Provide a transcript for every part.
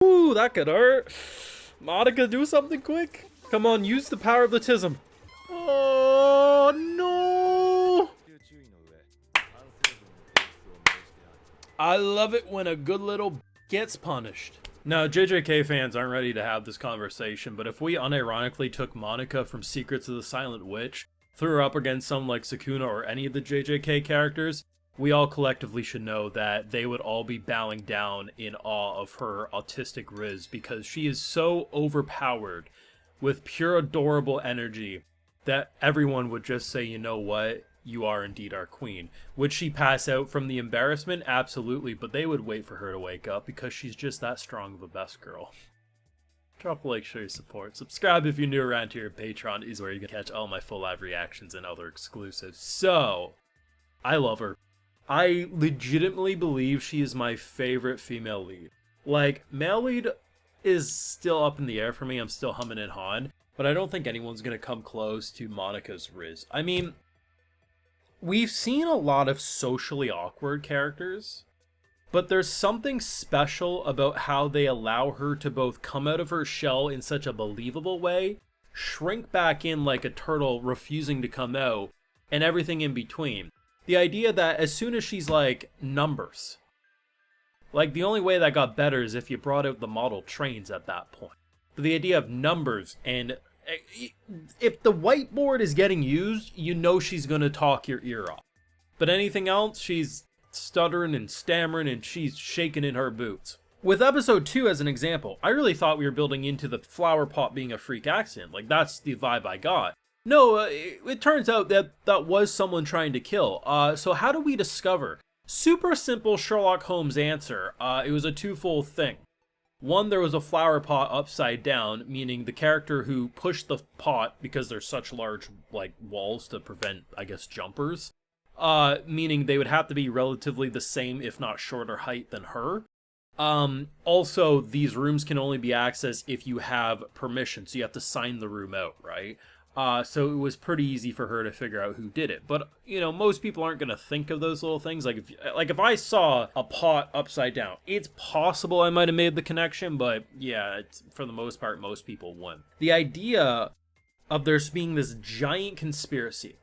Ooh, that could hurt. Monica, do something quick. Come on, use the power of the tism. Oh, no. I love it when a good little gets punished. Now, JJK fans aren't ready to have this conversation, but if we unironically took Monica from Secrets of the Silent Witch, threw her up against someone like Sukuna or any of the JJK characters, we all collectively should know that they would all be bowing down in awe of her autistic Riz, because she is so overpowered with pure adorable energy that everyone would just say, you know what, you are indeed our queen. Would she pass out from the embarrassment? Absolutely, but they would wait for her to wake up because she's just that strong of a best girl. Drop a like, show your support. Subscribe if you're new around here. Patreon is where you can catch all my full live reactions and other exclusives. So, I love her. I legitimately believe she is my favorite female lead. Like, male lead is still up in the air for me. I'm still humming and hawing, but I don't think anyone's going to come close to Monica's Riz. I mean, we've seen a lot of socially awkward characters, but there's something special about how they allow her to both come out of her shell in such a believable way, shrink back in like a turtle refusing to come out, and everything in between. The idea that as soon as she's like, numbers. Like, the only way that got better is if you brought out the model trains at that point. But the idea of numbers, and if the whiteboard is getting used, you know she's going to talk your ear off. But anything else, she's stuttering and stammering and she's shaking in her boots. With episode 2 as an example, I really thought we were building into the flower pot being a freak accident. Like, that's the vibe I got. No, it turns out that that was someone trying to kill. So how do we discover? Super simple Sherlock Holmes answer. It was a twofold thing. One, there was a flower pot upside down, meaning the character who pushed the pot, because there's such large like walls to prevent, I guess, jumpers, meaning they would have to be relatively the same, if not shorter height than her. Also, these rooms can only be accessed if you have permission, so you have to sign the room out, right? So it was pretty easy for her to figure out who did it. But, you know, most people aren't going to think of those little things. Like if I saw a pot upside down, it's possible I might have made the connection, but yeah, for the most part, most people wouldn't. The idea of there being this giant conspiracy.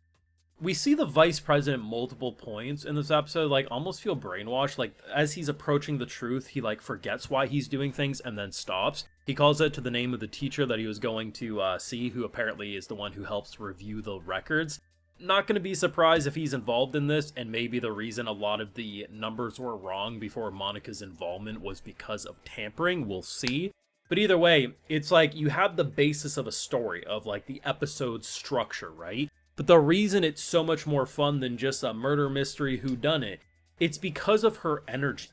We see the vice president multiple points in this episode, like, almost feel brainwashed. Like, as he's approaching the truth, he, like, forgets why he's doing things and then stops. He calls it to the name of the teacher that he was going to see, who apparently is the one who helps review the records. Not going to be surprised if he's involved in this, and maybe the reason a lot of the numbers were wrong before Monica's involvement was because of tampering. We'll see. But either way, it's like you have the basis of a story, of, like, the episode structure, right? But the reason it's so much more fun than just a murder mystery whodunit, it's because of her energy.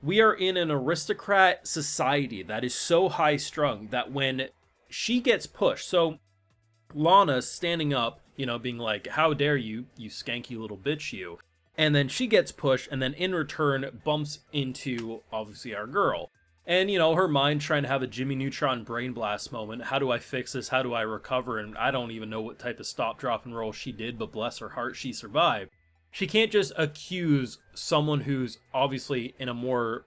We are in an aristocrat society that is so high-strung that when she gets pushed, so Lana's standing up, you know, being like, how dare you, you skanky little bitch you, and then she gets pushed, and then in return bumps into, obviously, our girl. And, you know, her mind trying to have a Jimmy Neutron brain blast moment. How do I fix this? How do I recover? And I don't even know what type of stop, drop, and roll she did, but bless her heart, she survived. She can't just accuse someone who's obviously in a more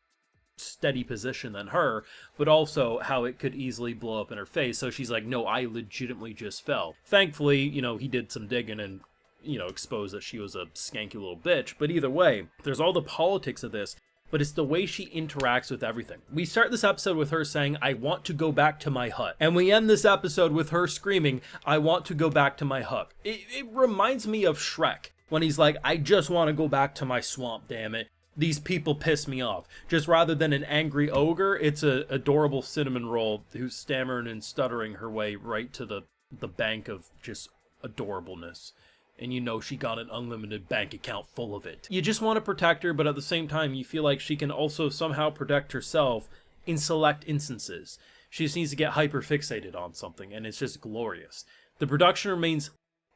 steady position than her, but also how it could easily blow up in her face. So she's like, no, I legitimately just fell. Thankfully, you know, he did some digging and, you know, exposed that she was a skanky little bitch. But either way, there's all the politics of this. But it's the way she interacts with everything. We start this episode with her saying, I want to go back to my hut. And we end this episode with her screaming, I want to go back to my hut. It reminds me of Shrek, when he's like, I just want to go back to my swamp, damn it. These people piss me off. Just rather than an angry ogre, it's an adorable cinnamon roll who's stammering and stuttering her way right to the bank of just adorableness. And you know she got an unlimited bank account full of it. You just want to protect her, but at the same time, you feel like she can also somehow protect herself in select instances. She just needs to get hyperfixated on something, and it's just glorious. The production remains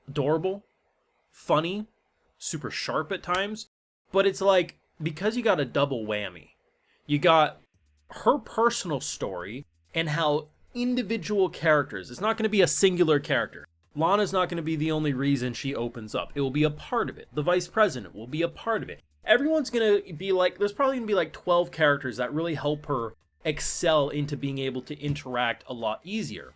adorable, funny, super sharp at times, but it's like, because you got a double whammy. You got her personal story and how individual characters, it's not going to be a singular character. Lana's not going to be the only reason she opens up. It will be a part of it. The vice president will be a part of it. Everyone's going to be like, there's probably going to be like 12 characters that really help her excel into being able to interact a lot easier.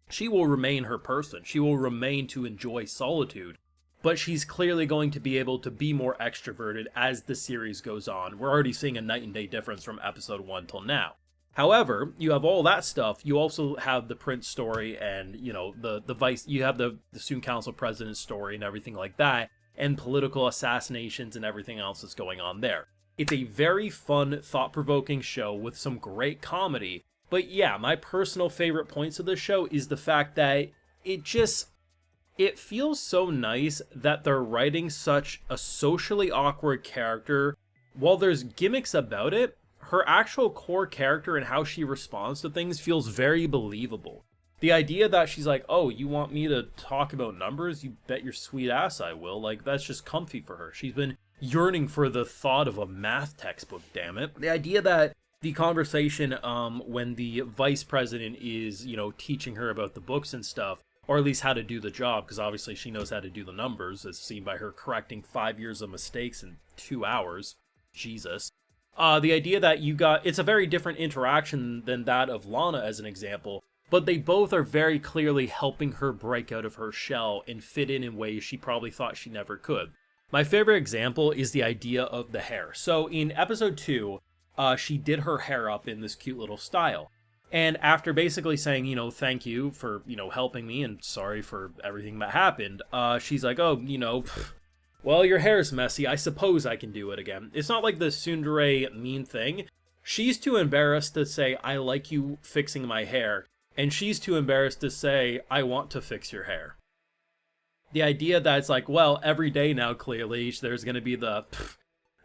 She will remain her person. She will remain to enjoy solitude, but she's clearly going to be able to be more extroverted as the series goes on. We're already seeing a night and day difference from episode 1 till now. However, you have all that stuff. You also have the Prince story and, you know, the vice, you have the student council president story and everything like that, and political assassinations and everything else that's going on there. It's a very fun, thought-provoking show with some great comedy. But yeah, my personal favorite points of the show is the fact that it feels so nice that they're writing such a socially awkward character. While there's gimmicks about it, her actual core character and how she responds to things feels very believable. The idea that she's like, oh, you want me to talk about numbers? You bet your sweet ass I will. Like, that's just comfy for her. She's been yearning for the thought of a math textbook, damn it. The idea that the conversation when the vice president is, you know, teaching her about the books and stuff, or at least how to do the job, because obviously she knows how to do the numbers, as seen by her correcting 5 years of mistakes in 2 hours. Jesus. The idea that it's a very different interaction than that of Lana as an example, but they both are very clearly helping her break out of her shell and fit in ways she probably thought she never could. My favorite example is the idea of the hair. So in episode 2, she did her hair up in this cute little style. And after basically saying, you know, thank you for, you know, helping me and sorry for everything that happened, she's like, oh, you know, well, your hair's messy. I suppose I can do it again. It's not like the tsundere mean thing. She's too embarrassed to say, I like you fixing my hair. And she's too embarrassed to say, I want to fix your hair. The idea that it's like, well, every day now, clearly, there's going to be the,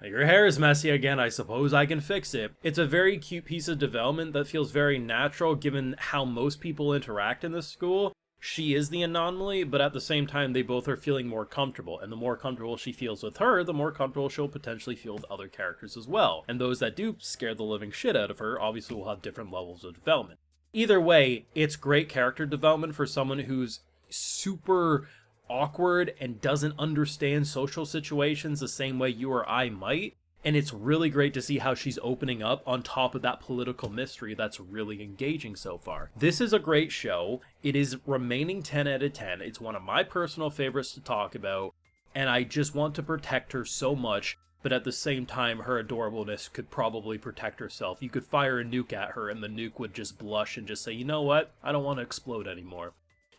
your hair is messy again, I suppose I can fix it. It's a very cute piece of development that feels very natural given how most people interact in this school. She is the anomaly, but at the same time, they both are feeling more comfortable. And the more comfortable she feels with her, the more comfortable she'll potentially feel with other characters as well. And those that do scare the living shit out of her, obviously will have different levels of development. Either way, it's great character development for someone who's super awkward and doesn't understand social situations the same way you or I might. And it's really great to see how she's opening up on top of that political mystery that's really engaging so far. This is a great show. It is remaining 10 out of 10. It's one of my personal favorites to talk about, and I just want to protect her so much, but at the same time, her adorableness could probably protect herself. You could fire a nuke at her, and the nuke would just blush and just say, you know what? I don't want to explode anymore.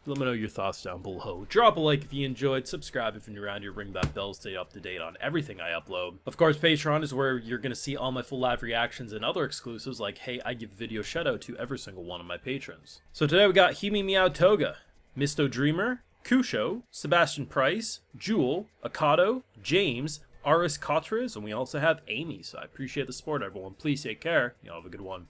Let me know your thoughts down below. Drop a like if you enjoyed, subscribe if you're around here, ring that bell, stay up to date on everything I upload. Of course, Patreon is where you're going to see all my full live reactions and other exclusives like, hey, I give video shout out to every single one of my patrons. So today we got Himi Meow Toga, Misto Dreamer, Kusho, Sebastian Price, Jewel, Akado, James, Aris Cotres, and we also have Amy. So I appreciate the support, everyone. Please take care. Y'all have a good one.